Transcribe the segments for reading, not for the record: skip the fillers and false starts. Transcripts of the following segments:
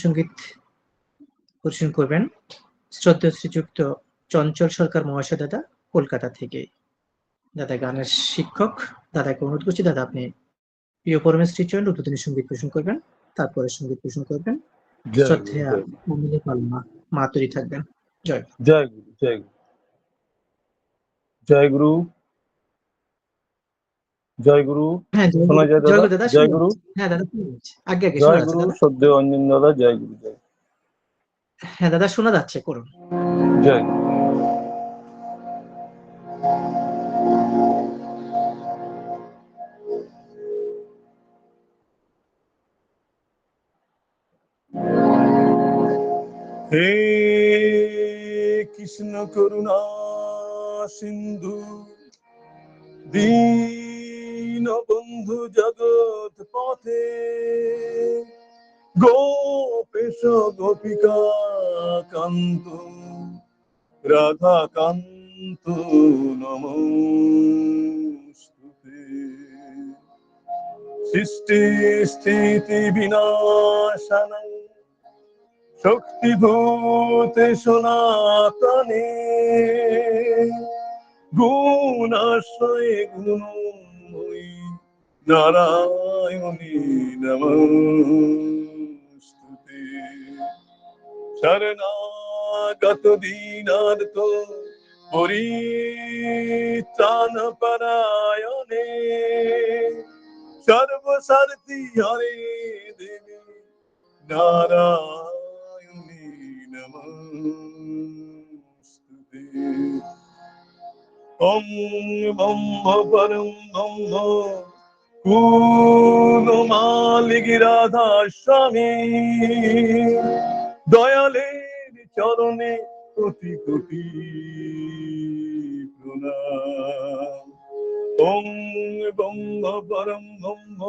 সঙ্গীত পরিবেশন করবেন শ্রদ্ধেয় শ্রীযুক্ত চঞ্চল সরকার মহাশয় দাদা, কলকাতা থেকে। দাদা গানের শিক্ষক। দাদাকে অনুরোধ করছি, দাদা আপনি প্রিয় পরমেশ শ্রীচরণ উদ্বোধনী সঙ্গীত পরিবেশন করবেন, তারপরে সঙ্গীত পরিবেশন করবেন শ্রদ্ধেয়া মমিনী পালমা মাতুরি থাকবেন। জয় জয় গুরু, জয় গুরু, জয় গুরু, জয় গুরু। হ্যাঁ, শোনা যায় জয় দাদা? গুরু দাদা, জয় গুরু, হ্যাঁ দাদা শোনা যাচ্ছে, আগে শোনা জয় যাচ্ছে গুরু, দাদা। শ্রদ্ধেয় অঞ্জন দাদা, জয় গুরু, জয়। হ্যাঁ দাদা শোনা যাচ্ছে, করুন। জয়। হে কৃষ্ণ করুণা সিন্ধু দীন বন্ধু জগৎ পথে গোপেশ গোপিকা কান্ত রাধা কান্ত নমস্তুতে। সৃষ্টি স্থিতি বিনাশানাং শক্তিভূতে সনাতনে গুণাশ্রয়ে গুণময়ী নারায়ণী নমস্তুতে। শরণাগত দীনার্থ পরিত্রাণ পরায়ণে সর্বসারথি হরে দেবী নারায়ণী নমস্তুতে। ওম ব্রহ্ম পরম ব্রহ্ম কুলমালিক রাধা স্বামী দয়ালের চরণে কোটি কোটি প্রণাম। ওম ব্রহ্ম পরম ব্রহ্ম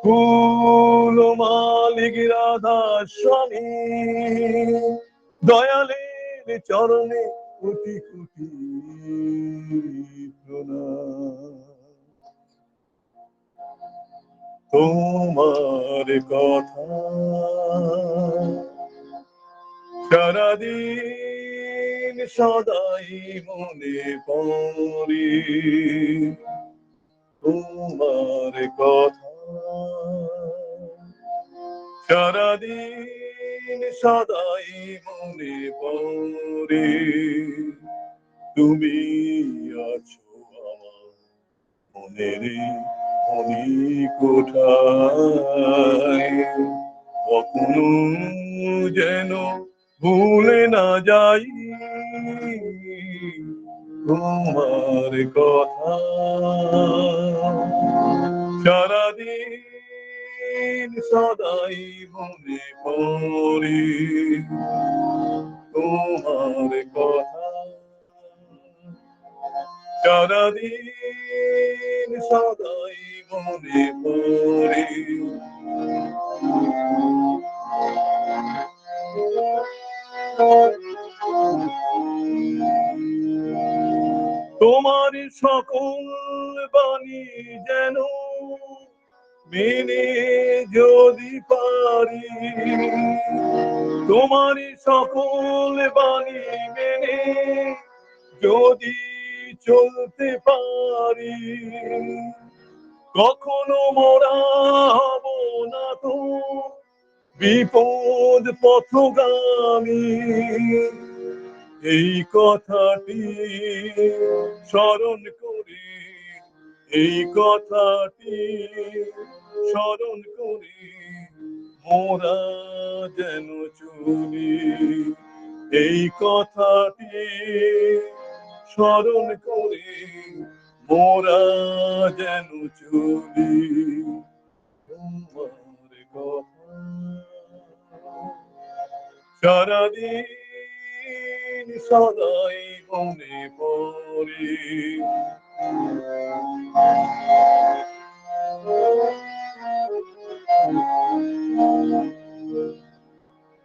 কুলমালিক রাধা স্বামী দয়ালের চরণে কোটি কোটি প্রণাম। তোমার কথা সারাদিন সদাই মনে পড়ে, তোমার কথা সারাদিন সদাই মনে পড়ে। তুমি আছো আমার মনের মনি কোঠায়, কখনো যেন ভুলে না যাই তোমার কথা। সারাদিন সদাই মনে পড়ে তোমার কথা। সারাদিন সদাই মনে পড়ে। তোমার সকল বাণী যেন মেনে যদি পারি, তোমার সকল বাণী মেনে যদি চলতে পারি, কখনো মোরা হব না তো বিপদ পথগামী। এই কথাটি স্মরণ করে, এই কথাটি স্মরণ করে মোরা যেন চলি। এই কথাটি স্মরণ করে মোরা যেন চলি। তোমার কথা সারাদিন সদাই মনে পড়ে।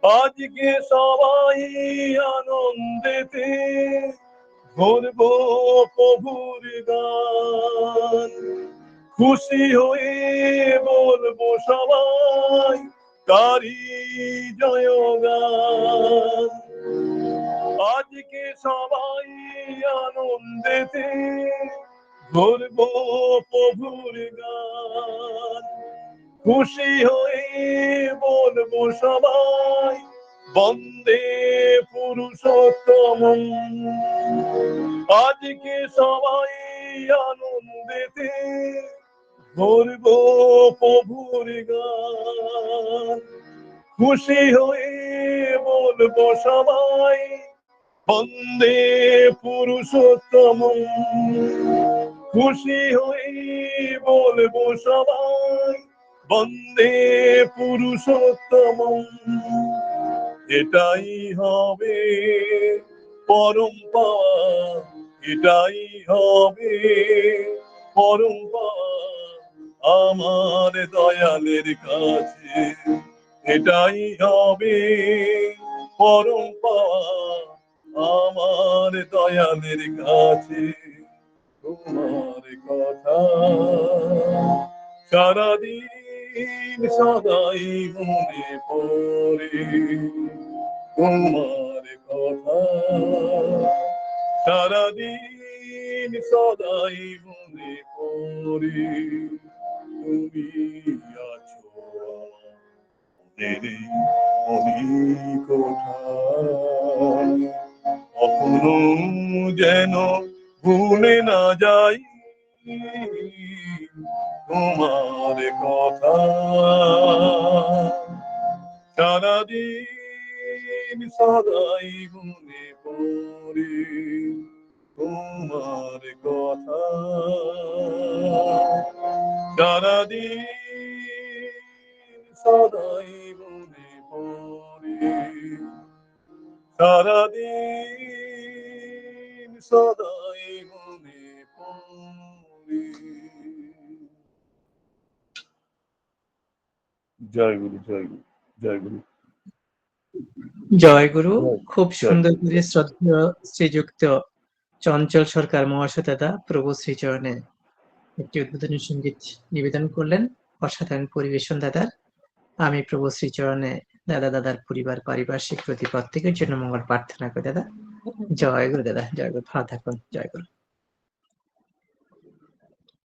আজকে সবাই আনন্দেতে ধরব প্রভুর গান, খুশি হয়ে বলবো সবাই তারি জয়গান। আজকে সবাই আনন্দেতে ধরব প্রভুর গান। খুশি হয়ে বলবো সবাই বন্দে পুরুষোত্তম। আজকে সবাই আনন্দেতে ধরব প্রভুর গান। খুশি হয়ে বলবো সবাই বন্দে পুরুষোত্তম। খুশি হয়ে বলবো সবাই বন্দে পুরুষোত্তম। এটাই হবে পরম পাওয়া, এটাই হবে পরম পাওয়া আমার দয়ালের কাছে। এটাই হবে পরম পাওয়া আমার দয়ালের কাছে। তোমার কথা সারাদিন সদাই মনে পড়ে। তোমার কথা সারাদিন সদাই মনে পড়ে। তুমি আছো মনের অনেক কোঠায়, কখনো যেন ভুলে না যাই তোমার কথা। সারাদিন সদাই মনে পড়ে তোমার কথা। সারাদিন সদাই মনে পড়ে, সারাদিন সদাই মনে পড়ে। জয় গুরু, জয় গুরু, জয় গুরু, জয় গুরু। জয় খুব জয় সুন্দর গুরু। করে শ্রদ্ধেয় শ্রীযুক্ত চঞ্চল সরকার মহাশয় দাদা প্রভু শ্রীচরণে একটি উদ্বোধনী সঙ্গীত নিবেদন করলেন। অসাধারণ পরিবেশন দাদার। আমি প্রভু শ্রীচরণে দাদার পরিবার পারিপার্শ্বিক প্রতি প্রত্যেকের জন্য মঙ্গল প্রার্থনা করি দাদা। জয় গুরু দাদা, জয় গুরু। ভালো থাকুন। জয় গুরু।